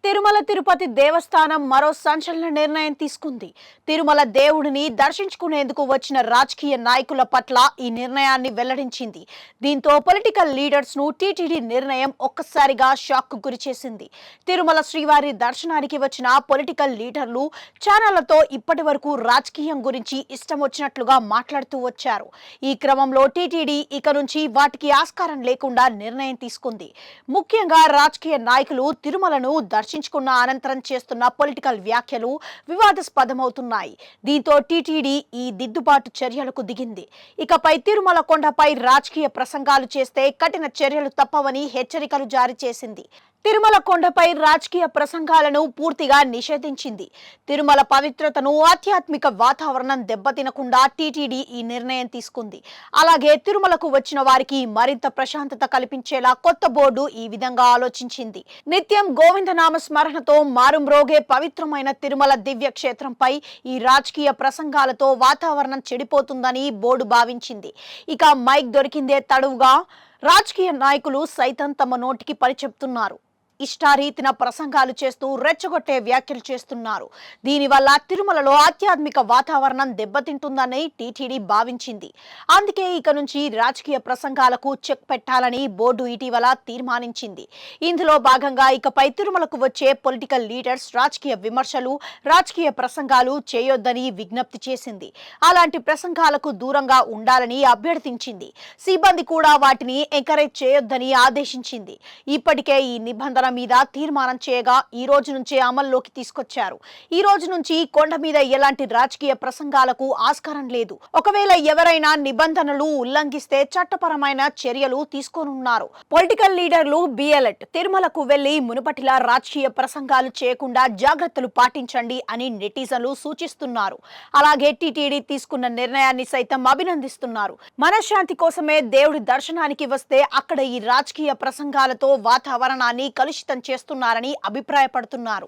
తిరుమల తిరుపతి దేవస్థానం మరో సంచలన నిర్ణయం తీసుకుంది. తిరుమల దేవుడిని దర్శించుకునేందుకు వచ్చిన రాజకీయ నాయకుల పట్ల ఈ నిర్ణయాన్ని వెల్లడించింది. దీంతో పొలిటికల్ లీడర్స్ ను టీటీడీ నిర్ణయం ఒక్కసారిగా షాక్ కు గురిచేసింది. తిరుమల శ్రీవారి దర్శనానికి వచ్చిన పొలిటికల్ లీడర్లు ఛానళ్లతో ఇప్పటి వరకు రాజకీయం గురించి ఇష్టం వచ్చినట్లుగా మాట్లాడుతూ వచ్చారు. ఈ క్రమంలో టీటీడీ ఇక నుంచి వాటికి ఆస్కారం లేకుండా నిర్ణయం తీసుకుంది. ముఖ్యంగా రాజకీయ నాయకులు తిరుమలను దర్శించుకున్న అనంతరం చేస్తున్న పొలిటికల్ వ్యాఖ్యలు వివాదాస్పదమవుతున్నాయి. దీంతో టీటీడీ ఈ దిద్దుబాటు చర్యలకు దిగింది. ఇకపై తిరుమల కొండపై రాజకీయ ప్రసంగాలు చేస్తే కఠిన చర్యలు తప్పవని హెచ్చరికలు జారీ చేసింది. తిరుమల కొండపై రాజకీయ ప్రసంగాలను పూర్తిగా నిషేధించింది. తిరుమల పవిత్రతను, ఆధ్యాత్మిక వాతావరణం దెబ్బతినకుండా టీటీడీ ఈ నిర్ణయం తీసుకుంది. అలాగే తిరుమలకు వచ్చిన వారికి మరింత ప్రశాంతత కల్పించేలా కొత్త బోర్డు ఈ విధంగా ఆలోచించింది. నిత్యం గోవిందనామ స్మరణతో మారుమ్రోగే పవిత్రమైన తిరుమల దివ్య క్షేత్రంపై ఈ రాజకీయ ప్రసంగాలతో వాతావరణం చెడిపోతుందని బోర్డు భావించింది. ఇక మైక్ దొరికిందే తడువుగా రాజకీయ నాయకులు సైతం తమ నోటికి పని చెప్తున్నారు. ఇష్టారీతిన ప్రసంగాలు చేస్తూ రెచ్చగొట్టే వ్యాఖ్యలు చేస్తున్నారు. దీనివల్ల తిరుమలలో ఆధ్యాత్మిక వాతావరణం దెబ్బతింటుందని టీటీడీ భావించింది. అందుకే ఇక నుంచి రాజకీయ ప్రసంగాలకు చెక్ పెట్టాలని బోర్డు ఇటీవల తీర్మానించింది. ఇందులో భాగంగా ఇకపై తిరుమలకు వచ్చే పొలిటికల్ లీడర్స్ రాజకీయ విమర్శలు, రాజకీయ ప్రసంగాలు చేయొద్దని విజ్ఞప్తి చేసింది. అలాంటి ప్రసంగాలకు దూరంగా ఉండాలని అభ్యర్థించింది. సిబ్బంది కూడా వాటిని ఎంకరేజ్ చేయొద్దని ఆదేశించింది. ఇప్పటికే ఈ నిబంధన మీద తీర్మానం చేయగా ఈ రోజు నుంచే అమల్లోకి తీసుకొచ్చారు. ఈ రోజు నుంచి కొండ మీద ఎలాంటి రాజకీయ ప్రసంగాలకు ఆస్కారం లేదు. ఒకవేళ ఎవరైనా నిబంధనలు ఉల్లంఘిస్తే చట్టపరమైన చర్యలు తీసుకోనున్నారు. పొలిటికల్ లీడర్లు బి అలర్ట్, తిరుమలకు వెళ్లి మునుపటిలా రాజకీయ ప్రసంగాలు చేయకుండా జాగ్రత్తలు పాటించండి అని నెటిజన్లు సూచిస్తున్నారు. అలాగే టీటీడీ తీసుకున్న నిర్ణయాన్ని సైతం అభినందిస్తున్నారు. మనశ్శాంతి కోసమే దేవుడి దర్శనానికి వస్తే అక్కడ ఈ రాజకీయ ప్రసంగాలతో వాతావరణాన్ని కలుషితం చేస్తున్నారని అభిప్రాయపడుతున్నారు.